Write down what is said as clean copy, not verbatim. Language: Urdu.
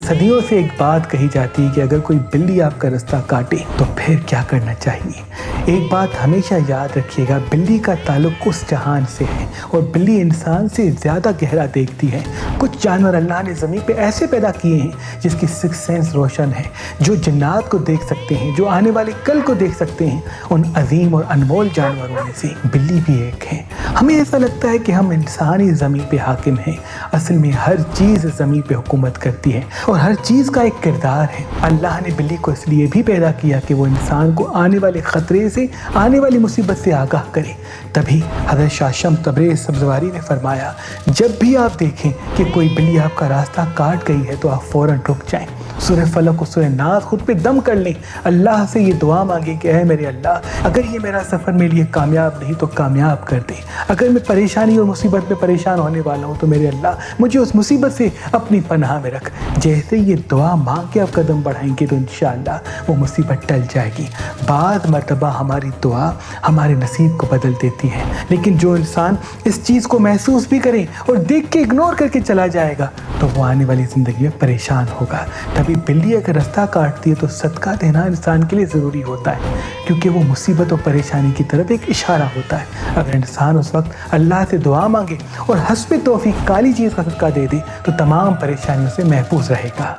صدیوں سے ایک بات کہی جاتی ہے کہ اگر کوئی بلی آپ کا راستہ کاٹے تو پھر کیا کرنا چاہیے۔ ایک بات ہمیشہ یاد رکھیے گا، بلی کا تعلق اس جہان سے ہے اور بلی انسان سے زیادہ گہرا دیکھتی ہے۔ کچھ جانور اللہ نے زمین پہ ایسے پیدا کیے ہیں جس کی سکس سینس روشن ہے، جو جنات کو دیکھ سکتے ہیں، جو آنے والے کل کو دیکھ سکتے ہیں۔ ان عظیم اور انمول جانوروں میں سے بلی بھی ایک ہے۔ ہمیں ایسا لگتا ہے کہ ہم انسانی زمین پہ حاکم ہیں، اصل میں ہر چیز زمین پہ حکومت کرتی ہے اور ہر چیز کا ایک کردار ہے۔ اللہ نے بلی کو اس لیے بھی پیدا کیا کہ وہ انسان کو آنے والے خطرے سے، آنے والی مصیبت سے آگاہ کرے۔ تبھی حضرت شاہ شمس تبریز سبزواری نے فرمایا، جب بھی آپ دیکھیں کہ کوئی بلی آپ کا راستہ کاٹ گئی ہے تو آپ فوراً رک جائیں، سورہ فلق و سورہ ناس خود پہ دم کر لیں، اللہ سے یہ دعا مانگیں کہ اے میرے اللہ، اگر یہ میرا سفر میرے لیے کامیاب نہیں تو کامیاب کر دے، اگر میں پریشانی اور مصیبت میں پریشان ہونے والا ہوں تو میرے اللہ مجھے اس مصیبت سے اپنی پناہ میں رکھ۔ جیسے یہ دعا مانگ کے آپ قدم بڑھائیں گے تو انشاءاللہ وہ مصیبت ٹل جائے گی۔ بعض مرتبہ ہماری دعا ہمارے نصیب کو بدل دیتی ہے، لیکن جو انسان اس چیز کو محسوس بھی کرے اور دیکھ کے اگنور کر کے چلا جائے گا تو وہ آنے والی زندگی میں پریشان ہوگا۔ تبھی بلی اگر راستہ کاٹتی ہے تو صدقہ دینا انسان کے لیے ضروری ہوتا ہے، کیونکہ وہ مصیبت اور پریشانی کی طرف ایک اشارہ ہوتا ہے۔ اگر انسان اس وقت اللہ سے دعا مانگے اور حسب توفیق کالی چیز کا صدقہ دے دے تو تمام پریشانیوں سے محفوظ رہے گا۔